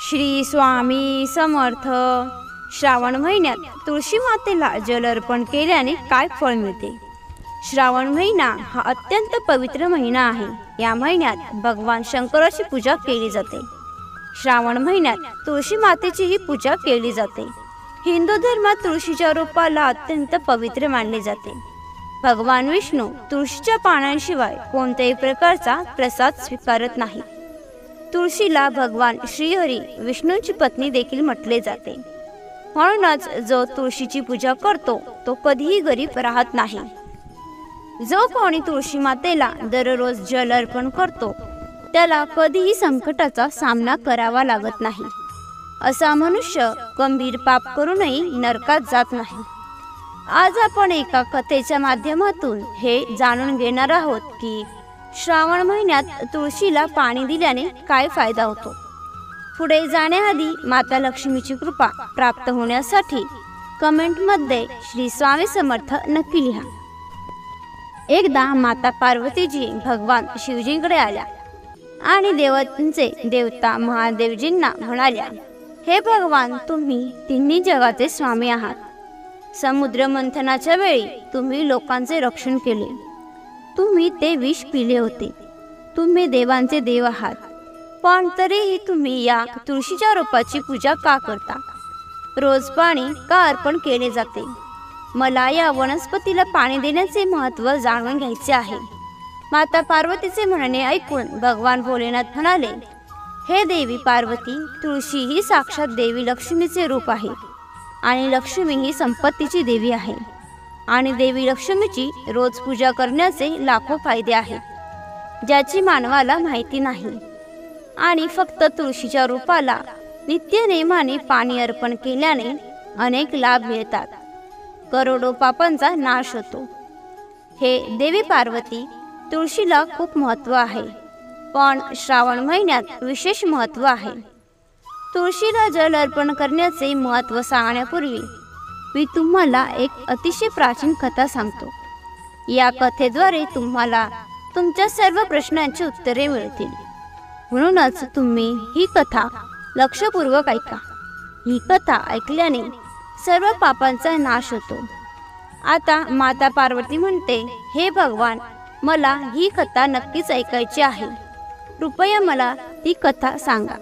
श्री स्वामी समर्थ. श्रावण महिन्यात तुळशी मातेला जल अर्पण केल्याने काय फळ मिळते? श्रावण महिना हा अत्यंत पवित्र महिना आहे. या महिन्यात भगवान शंकराची पूजा केली जाते. श्रावण महिन्यात तुळशी मातेचीही पूजा केली जाते. हिंदू धर्मात तुळशीच्या रूपाला अत्यंत पवित्र मानले जाते. भगवान विष्णू तुळशीच्या पानांशिवाय कोणत्याही प्रकारचा प्रसाद स्वीकारत नाही. तुळशीला भगवान श्रीहरी विष्णूंची पत्नी देखील म्हटले जाते. म्हणूनच जो तुळशीची पूजा करतो तो कधीही गरीब राहत नाही. जो कोणी तुळशी मातेला दररोज जल अर्पण करतो त्याला कधीही संकटाचा सामना करावा लागत नाही. असा मनुष्य गंभीर पाप करूनही नरकात जात नाही. आज आपण एका कथेच्या माध्यमातून हे जाणून घेणार आहोत की श्रावण महिन्यात तुळशीला पाणी दिल्याने काय फायदा होतो. पुढे जाण्याआधी माता लक्ष्मीची कृपा प्राप्त होण्यासाठी कमेंटमध्ये श्री स्वामी समर्थ नक्की लिहा. एकदा माता पार्वतीजी भगवान शिवजींकडे आल्या आणि देवतांचे देवता महादेवजींना म्हणाल्या, हे भगवान, तुम्ही तिन्ही जगाचे स्वामी आहात. समुद्र मंथनाच्या वेळी तुम्ही लोकांचे रक्षण केले. तुम्ही ते विष पिले होते. तुम्ही देवांचे देव आहात. पण तरीही तुम्ही या तुळशीच्या रोपाची पूजा का करता? रोज पाणी का अर्पण केले जाते? मला या वनस्पतीला पाणी देण्याचे महत्त्व जाणून घ्यायचे आहे. माता पार्वतीचे म्हणणे ऐकून भगवान भोलेनाथ म्हणाले, हे देवी पार्वती, तुळशी ही साक्षात देवी लक्ष्मीचे रूप आहे आणि लक्ष्मी ही संपत्तीची देवी आहे. आणि देवी लक्ष्मीची रोज पूजा करण्याचे लाखो फायदे आहेत ज्याची मानवाला माहिती नाही. आणि फक्त तुळशीच्या रूपाला नित्य नेमाने पाणी अर्पण केल्याने अनेक लाभ मिळतात. करोडो पापांचा नाश होतो. हे देवी पार्वती, तुळशीला खूप महत्त्व आहे, पण श्रावण महिन्यात विशेष महत्त्व आहे. तुळशीला जल अर्पण करण्याचे महत्त्व सांगण्यापूर्वी मी तुम्हाला एक अतिशय प्राचीन कथा सांगतो. या कथेद्वारे तुम्हाला तुमच्या सर्व प्रश्नांची उत्तरे मिळतील. म्हणूनच तुम्ही ही कथा लक्षपूर्वक ऐका. ही कथा ऐकल्याने सर्व पापांचा नाश होतो. आता माता पार्वती म्हणते, हे भगवान, मला ही कथा नक्कीच ऐकायची आहे. कृपया मला ती कथा सांगा.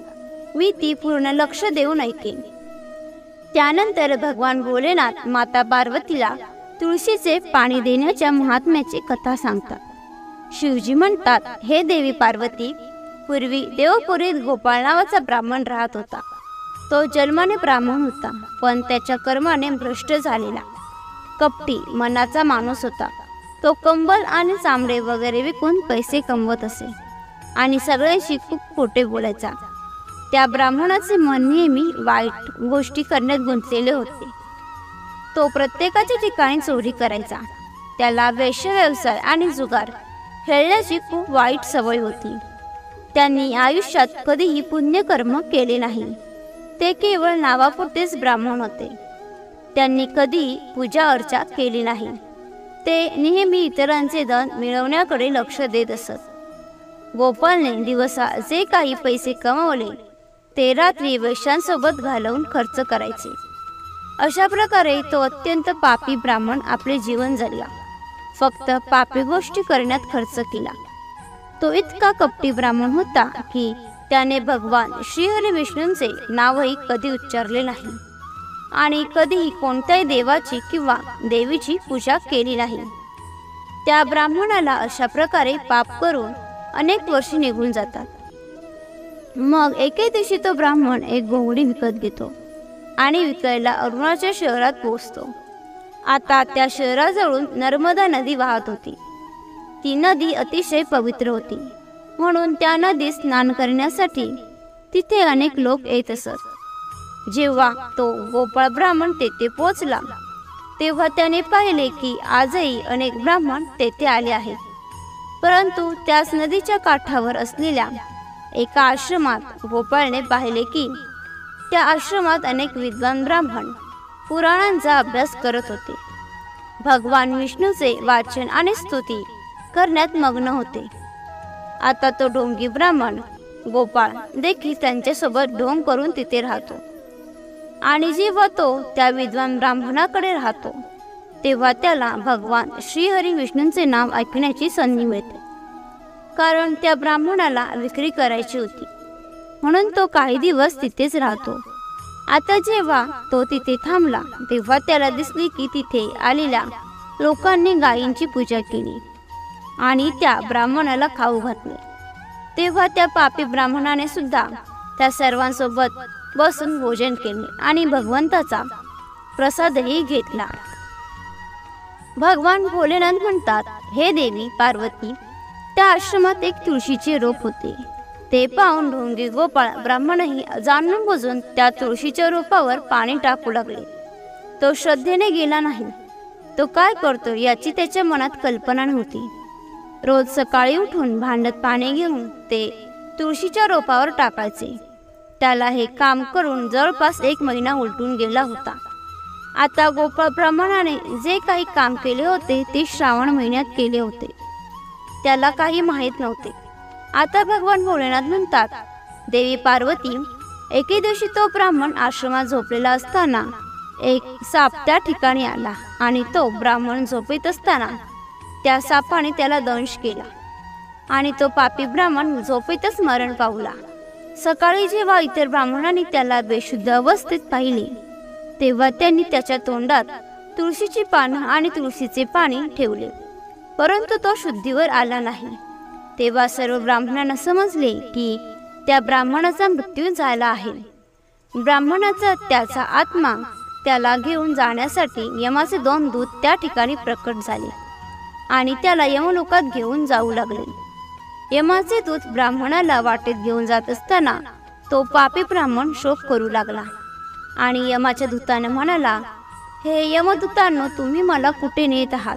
मी ती पूर्ण लक्ष देऊन ऐकेन. त्यानंतर भगवान भोलेनाथ माता पार्वतीला तुळशीचे पाणी देण्याच्या महात्म्याची कथा सांगतात. शिवजी म्हणतात, हे देवी पार्वती, पूर्वी देवपुरीत गोपाळ नावाचा ब्राह्मण राहत होता. तो जन्माने ब्राह्मण होता, पण त्याच्या कर्माने भ्रष्ट झालेला कपटी मनाचा माणूस होता. तो कंबल आणि चामडे वगैरे विकून पैसे कमवत असे आणि सगळ्यांशी खूप खोटे बोलायचा. त्या ब्राह्मणाचे मन नेहमी वाईट गोष्टी करण्यात गुंतलेले होते. तो प्रत्येकाच्या ठिकाणी चोरी करायचा. त्याला वेश्या व्यवसाय आणि जुगार खेळण्याची खूप वाईट सवय होती. त्यांनी आयुष्यात कधीही पुण्यकर्म केले नाही. ते केवळ नावापुरतेच ब्राह्मण होते. त्यांनी कधीही पूजा अर्चा केली नाही. ते नेहमी इतरांचे धन मिळवण्याकडे लक्ष देत असत. गोपाळने दिवसा जे काही पैसे कमवले ते रात्री वेश्यांसोबत घालवून खर्च करायचे. अशा प्रकारे तो अत्यंत पापी ब्राह्मण आपले जीवन जगला. फक्त पापी गोष्टी करण्यात खर्च केला. तो इतका कपटी ब्राह्मण होता की त्याने भगवान श्रीहरी विष्णूंचे नावही कधी उच्चारले नाही आणि कधीही कोणत्याही देवाची किंवा देवीची पूजा केली नाही. त्या ब्राह्मणाला अशा प्रकारे पाप करून अनेक वर्षे निघून जातात. मग एके दिवशी तो ब्राह्मण एक घोंगडी विकत घेतो आणि विकायला अरुणाचल शहरात पोहोचतो. आता त्या शहराजवळून नर्मदा नदी वाहत होती. ती नदी अतिशय पवित्र होती, म्हणून त्या नदीत स्नान करण्यासाठी तिथे अनेक लोक येत असत. जेव्हा तो गोपाळ ब्राह्मण तेथे पोहोचला तेव्हा त्याने पाहिले की आजही अनेक ब्राह्मण तेथे आले आहेत. परंतु त्याच नदीच्या काठावर असलेल्या एका आश्रमात गोपाळने पाहिले की त्या आश्रमात अनेक विद्वान ब्राह्मण पुराणांचा अभ्यास करत होते. भगवान विष्णूचे वाचन आणि स्तुती करण्यात मग्न होते. आता तो ढोंगी ब्राह्मण गोपाळ देखील त्यांच्यासोबत ढोंग करून तिथे राहतो. आणि जेव्हा तो त्या विद्वान ब्राह्मणाकडे राहतो तेव्हा त्याला भगवान श्रीहरी विष्णूंचे नाव ऐकण्याची संधी मिळते. कारण त्या ब्राह्मणाला विक्री करायची होती म्हणून तो काही दिवस तिथेच राहतो. आता जेव्हा तो तिथे थांबला तेव्हा त्याला दिसले की तिथे आलेल्या लोकांनी गायींची पूजा केली आणि त्या ब्राह्मणाला खाऊ घातले. तेव्हा त्या पापी ब्राह्मणाने सुद्धा त्या सर्वांसोबत बसून भोजन केले आणि भगवंताचा प्रसादही घेतला. भगवान भोलेनाथ म्हणतात, हे देवी पार्वती, त्या आश्रमात एक तुळशीचे रोप होते. ते पाहून ढोंगी गोपाळ ब्राह्मणही जाणून बुजून त्या तुळशीच्या रोपावर पाणी टाकू लागले. तो श्रद्धेने गेला नाही. तो काय करतो याची त्याच्या मनात कल्पना नव्हती. रोज सकाळी उठून भांड्यात पाणी घेऊन ते तुळशीच्या रोपावर टाकायचे. त्याला हे काम करून जवळपास 1 महिना उलटून गेला होता. आता गोपाळ ब्राह्मणाने जे काही काम केले होते ते श्रावण महिन्यात केले होते. त्याला काही माहीत नव्हते. आता भगवान भोलेनाथ म्हणतात, देवी पार्वती, एके दिवशी तो ब्राह्मण आश्रमात झोपलेला असताना एक साप त्या ठिकाणी आला आणि तो ब्राह्मण झोपेत असताना त्या सापाने त्याला दंश केला आणि तो पापी ब्राह्मण झोपेतच मरण पावला. सकाळी जेव्हा इतर ब्राह्मणांनी त्याला बेशुद्ध अवस्थेत पाहिले तेव्हा त्यांनी त्याच्या तोंडात तुळशीची पानं आणि तुळशीचे पाणी ठेवले, परंतु तो शुद्धीवर आला नाही. तेव्हा सर्व ब्राह्मणांना समजले की त्या ब्राह्मणाचा मृत्यू झाला आहे. ब्राह्मणाचा त्याचा आत्मा त्याला घेऊन जाण्यासाठी यमाचे 2 दूत त्या ठिकाणी प्रकट झाले आणि त्याला यमलोकात घेऊन जाऊ लागले. यमाचे दूत ब्राह्मणाला वाटेत घेऊन जात असताना तो पापी ब्राह्मण शोक करू लागला आणि यमाच्या दूताने म्हणाला, हे यमदूतांनो, तुम्ही मला कुठे नेत आहात?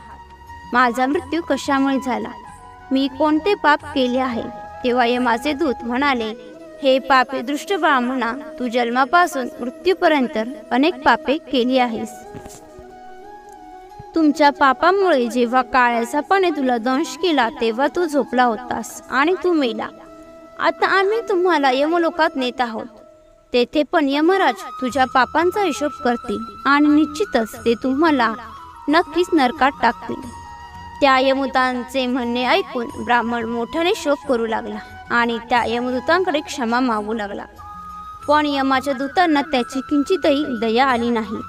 माझा मृत्यू कशामुळे झाला? मी कोणते पाप केले आहे? तेव्हा यमाचे दूत म्हणाले, हे पापी दृष्ट ब्राह्मणा, तू जन्मापासून मृत्यूपर्यंत अनेक पापे केली आहेस. तुमच्या पापामुळे जेव्हा काळ्या सापाने तुला दंश केला तेव्हा तू झोपला होतास आणि तू मेला. आता आम्ही तुम्हाला यमलोकात नेत आहोत. तेथे पण यमराज तुझ्या पापांचा हिशोब करतील आणि निश्चितच ते तुम्हाला नक्कीच नरकात टाकतील. त्या यमदूतांचे म्हणणे ऐकून ब्राह्मण मोठ्याने शोक करू लागला आणि त्या यमदूतांकडे क्षमा मागू लागला. पण यमाच्या दूतांना त्याची किंचितही दया आली नाही,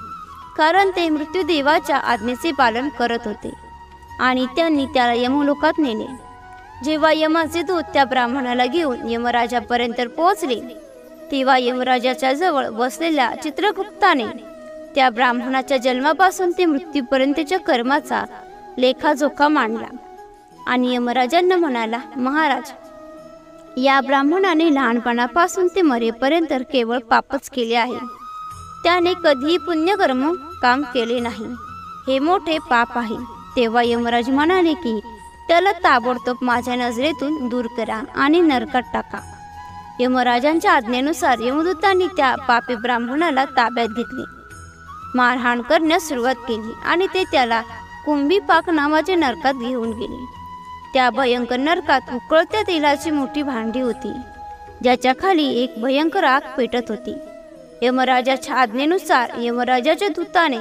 कारण ते मृत्यूदेवाच्या आज्ञेचे पालन करत होते आणि त्यांनी त्याला यमलोकात नेले. जेव्हा यमाचे दूत त्या ब्राह्मणाला घेऊन यमराजापर्यंत पोहोचले तेव्हा यमराजाच्या जवळ बसलेल्या चित्रगुप्ताने त्या ब्राह्मणाच्या जन्मापासून ते मृत्यूपर्यंतच्या कर्माचा लेखाजोखा मांडला आणि यमराजांना म्हणाला, महाराज, या ब्राह्मणाने लहानपणापासून ते मरेपर्यंत केवळ पापच केले आहे. त्याने कधीही पुण्यकर्म काम केले नाही. हे मोठे पाप आहे. तेव्हा यमराज म्हणाले की त्याला ताबडतोब माझ्या नजरेतून दूर करा आणि नरकात टाका. यमराजांच्या आज्ञेनुसार यमदूतांनी त्या पापी ब्राह्मणाला ताब्यात घेतले, मारहाण करण्यास सुरुवात केली आणि ते त्याला कुंभीपाक नावाच्या नरकात घेऊन गेले. त्या भयंकर नरकात उकळत्या तेलाची मोठी भांडी होती, ज्याच्या खाली एक भयंकर आग पेटत होती. यमराजाच्या आज्ञेनुसार यमराजाच्या दूताने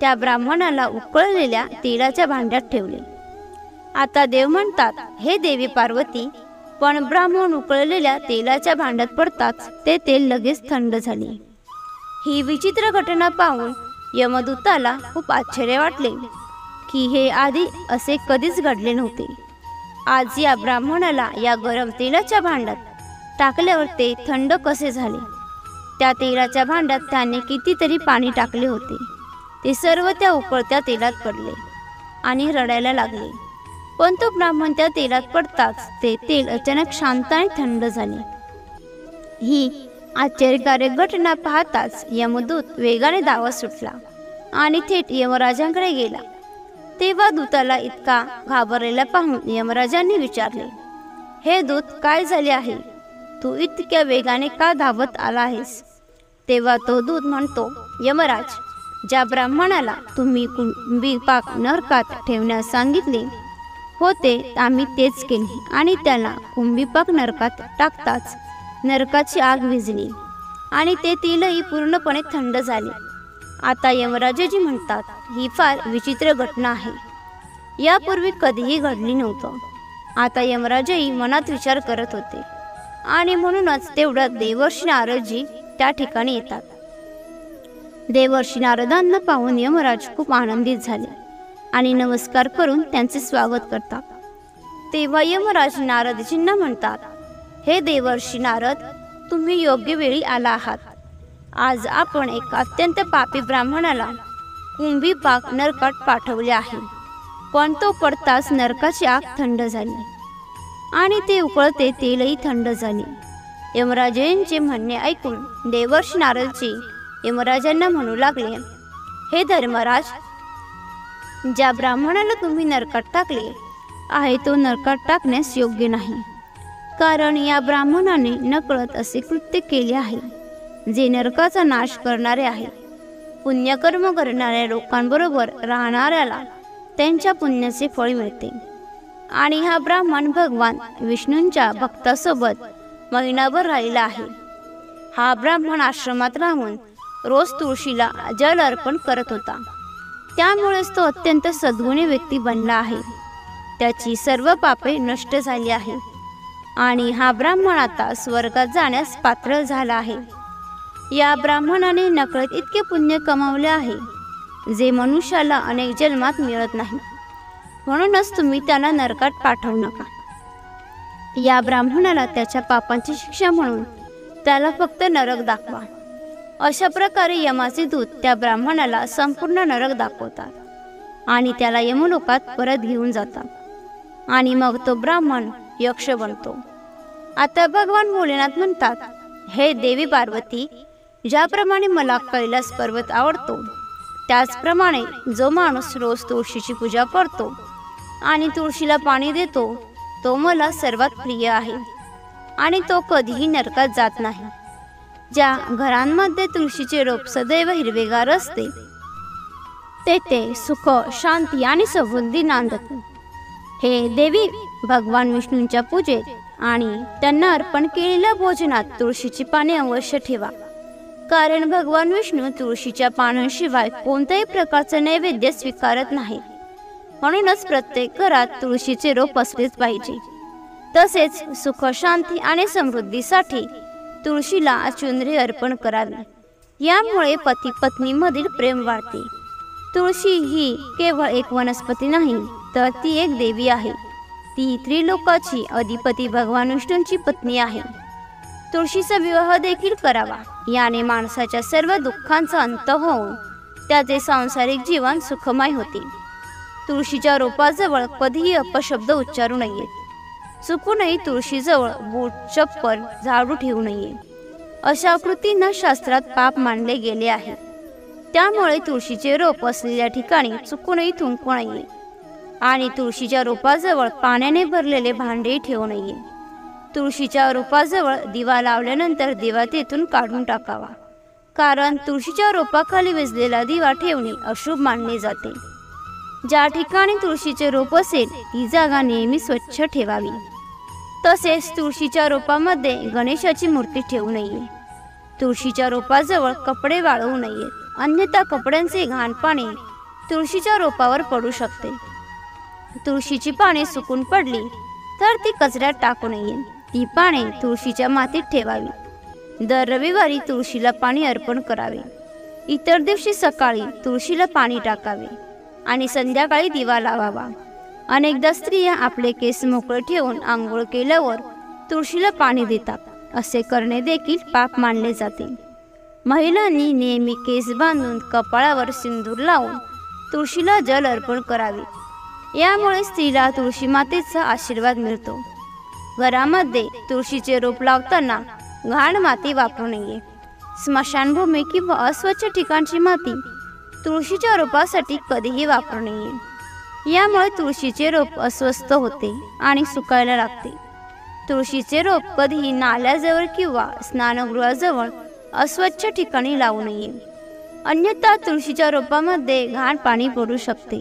त्या ब्राह्मणाला उकळलेल्या तेलाच्या भांड्यात ठेवले. आता देव म्हणतात, हे देवी पार्वती, पण ब्राह्मण उकळलेल्या तेलाच्या भांड्यात पडताच ते तेल लगेच थंड झाले. ही विचित्र घटना पाहून यमदूताला खूप आश्चर्य वाटले की हे आधी असे कधीच घडले नव्हते. आज या ब्राह्मणाला या गरम तेलाच्या भांड्यात टाकल्यावर ते थंड कसे झाले? त्या तेलाच्या भांड्यात त्याने कितीतरी पाणी टाकले होते. ते सर्व त्या उकळत्या तेलात पडले आणि रडायला लागले. पण तो ब्राह्मण त्या तेलात पडताच ते तेल अचानक शांत आणि थंड झाले. ही आश्चर्यकारक घटना पाहताच यमदूत वेगाने धावत सुटला आणि थेट यमराजांकडे गेला. तेव्हा दूताला इतका घाबरलेला पाहून यमराजांनी विचारले, हे दूत, काय झाले आहे? तू इतक्या वेगाने का धावत आला आहेस? तेव्हा तो दूत म्हणतो, यमराज, ज्या ब्राह्मणाला तुम्ही कुंभीपाक नरकात ठेवण्यास सांगितले होते आम्ही तेच केले आणि त्याला कुंभीपाक नरकात टाकताच नरकाची आग विझली आणि ते तेलही पूर्णपणे थंड झाले. आता यमराजाजी म्हणतात, ही फार विचित्र घटना आहे. यापूर्वी कधीही घडली नव्हतं. आता यमराजही मनात विचार करत होते आणि म्हणूनच तेवढ्यात देवर्षी नारदजी त्या ठिकाणी येतात. देवर्षी नारदांना पाहून यमराज खूप आनंदित झाले आणि नमस्कार करून त्यांचे स्वागत करतात. तेव्हा यमराज नारदजींना म्हणतात, हे देवर्षी नारद, तुम्ही योग्य वेळी आला आहात. आज आपण एक अत्यंत पापी ब्राह्मणाला कुंभीपाक नरकात पाठवले आहे. पण तो पडताच नरकाची आग थंड झाली आणि ते उकळते तेलही थंड झाले. यमराजांचे म्हणणे ऐकून देवर्षी नारदजी यमराजांना म्हणू लागले, हे धर्मराज, ज्या ब्राह्मणाला तुम्ही नरकात टाकले आहे तो नरकात टाकण्यास योग्य नाही. कारण या ब्राह्मणाने नकळत असे कृत्य केले आहे जे नरकाचा नाश करणारे आहे. पुण्यकर्म करणाऱ्या लोकांबरोबर राहणाऱ्याला त्यांच्या पुण्याचे फळ मिळते. आणि हा ब्राह्मण भगवान विष्णूंच्या भक्तासोबत महिनाभर राहिला आहे. हा ब्राह्मण आश्रमात राहून रोज तुळशीला जल अर्पण करत होता. त्यामुळेच तो अत्यंत सद्गुणी व्यक्ती बनला आहे. त्याची सर्व पापे नष्ट झाली आहे आणि हा ब्राह्मण आता स्वर्गात जाण्यास पात्र झाला आहे. या ब्राह्मणाने नकळत इतके पुण्य कमावले आहे जे मनुष्याला अनेक जन्मात मिळत नाही. म्हणूनच तुम्ही त्याला नरकात पाठवू नका. या ब्राह्मणाला त्याच्या पापांची शिक्षा म्हणून त्याला फक्त नरक दाखवा. अशा प्रकारे यमाचे दूत त्या ब्राह्मणाला संपूर्ण नरक दाखवतात आणि त्याला यमलोकात परत घेऊन जातात आणि मग तो ब्राह्मण यक्ष बनतो. आता भगवान भोलेनाथ म्हणतात, हे देवी पार्वती, ज्याप्रमाणे मला कैलास पर्वत आवडतो त्याचप्रमाणे जो माणूस रोज तुळशीची पूजा करतो आणि तुळशीला पाणी देतो तो मला सर्वात प्रिय आहे आणि तो कधीही नरकात जात नाही. ज्या घरांमध्ये तुळशीचे रोप सदैव हिरवेगार असते तेथे सुख, शांती आणि समृद्धी नांदते. हे देवी, भगवान विष्णूंच्या पूजेत आणि त्यांना अर्पण केलेल्या भोजनात तुळशीची पाने अवश्य ठेवा. कारण भगवान विष्णू तुळशीच्या पानांशिवाय कोणत्याही प्रकारचे नैवेद्य स्वीकारत नाहीत. म्हणूनच प्रत्येक घरात तुळशीचे रोप असलेच पाहिजे. तसेच सुख, शांती आणि समृद्धीसाठी तुळशीला चुनरी अर्पण करावी. यामुळे पती पत्नीमधील प्रेम वाढते. तुळशी ही केवळ एक वनस्पती नाही तर ती एक देवी आहे. ती त्रिलोकाची अधिपती भगवान विष्णूंची पत्नी आहे. तुळशीचा विवाह देखील करावा. याने माणसाच्या सर्व दुःखांचा अंत होऊन त्याचे सांसारिक जीवन सुखमय होते. तुळशीच्या रोपाजवळ कधीही अपशब्द उच्चारू नयेत. चुकूनही तुळशीजवळ बूट, चप्पल, झाडू ठेवू नये. अशा कृतींना शास्त्रात पाप मानले गेले आहे. त्यामुळे तुळशीचे रोप असलेल्या ठिकाणी चुकूनही थुंकू नये आणि तुळशीच्या रोपाजवळ पाण्याने भरलेले भांडे ठेवू नये. तुळशीच्या रोपाजवळ दिवा लावल्यानंतर दिवा तेथून काढून टाकावा. कारण तुळशीच्या रोपाखाली विझलेला दिवा ठेवणे अशुभ मानले जाते. ज्या ठिकाणी तुळशीचे रोप असेल ती जागा नेहमी स्वच्छ ठेवावी. तसेच तुळशीच्या रोपामध्ये गणेशाची मूर्ती ठेवू नये. तुळशीच्या रोपाजवळ कपडे वाळवू नयेत, अन्यथा कपड्यांचे घाण पाणी तुळशीच्या रोपावर पडू शकते. तुळशीची पाने सुकून पडली तर ती कचऱ्यात टाकू नये. ती पाने तुळशीच्या मातीत ठेवावी. दर रविवारी तुळशीला पाणी अर्पण करावे. इतर दिवशी सकाळी तुळशीला पाणी टाकावे आणि संध्याकाळी दिवा लावावा. अनेकदा स्त्रिया आपले केस मोकळे ठेवून आंघोळ केल्यावर तुळशीला पाणी देतात. असे करणे देखील पाप मानले जाते. महिलांनी नेहमी केस बांधून कपाळावर सिंदूर लावून तुळशीला जल अर्पण करावे. यामुळे स्त्रीला तुळशी मातेचा आशीर्वाद मिळतो. घरामध्ये तुळशीचे रोप लावताना घाण माती वापरू नये. स्मशानभूमी किंवा अस्वच्छ ठिकाणची माती तुळशीच्या रोपासाठी कधीही वापरू नये. यामुळे तुळशीचे रोप अस्वस्थ होते आणि सुकायला लागते. तुळशीचे रोप कधीही नाल्याजवळ किंवा स्नानगृहाजवळ अस्वच्छ ठिकाणी लावू नये. अन्यथा तुळशीच्या रोपामध्ये घाण पाणी पडू शकते,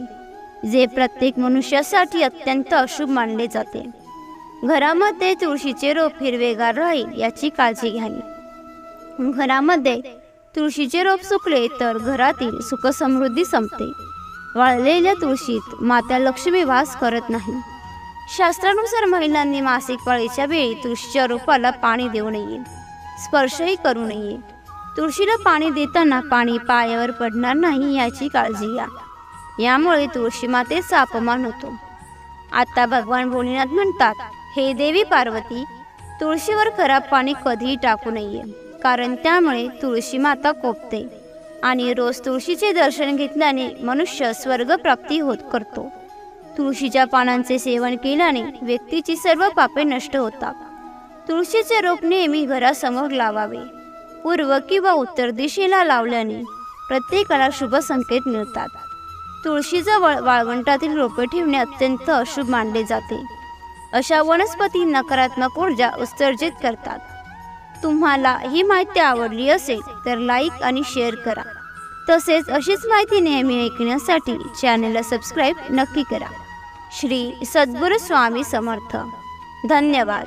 जे प्रत्येक मनुष्यासाठी अत्यंत अशुभ मानले जाते. घरामध्ये तुळशीचे रोप हिरवेगार राहील याची काळजी घ्यावी. घरामध्ये तुळशीचे रोप सुकले तर घरातील सुखसमृद्धी संपते. वाळलेल्या तुळशीत माता लक्ष्मी वास करत नाही. शास्त्रानुसार महिलांनी मासिक पाळीच्या वेळी तुळशीच्या रोपाला पाणी देऊ नये, स्पर्शही करू नये. तुळशीला पाणी देताना पाणी पायावर पडणार नाही याची काळजी घ्या. यामुळे तुळशी मातेचा अपमान होतो. आता भगवान भोलेनाथ म्हणतात, हे देवी पार्वती, तुळशीवर खराब पाणी कधीही टाकू नये, कारण त्यामुळे तुळशी माता कोपते आणि रोज तुळशीचे दर्शन घेतल्याने मनुष्य स्वर्गप्राप्ती करतो. तुळशीच्या पानांचे सेवन केल्याने व्यक्तीची सर्व पापे नष्ट होतात. तुळशीचे रोप नेहमी घरासमोर लावावे. पूर्व किंवा उत्तर दिशेला लावल्याने प्रत्येकाला शुभ संकेत मिळतात. तुळशीजवळ वाळवंटातील रोपे ठेवणे अत्यंत अशुभ मानले जाते. अशा वनस्पती नकारात्मक ऊर्जा उत्सर्जित करतात. तुम्हाला ही माहिती आवडली असेल तर लाईक आणि शेअर करा. तसेच अशीच माहिती नेहमी ऐकण्यासाठी चॅनलला सबस्क्राईब नक्की करा. श्री सद्गुरू स्वामी समर्थ. धन्यवाद.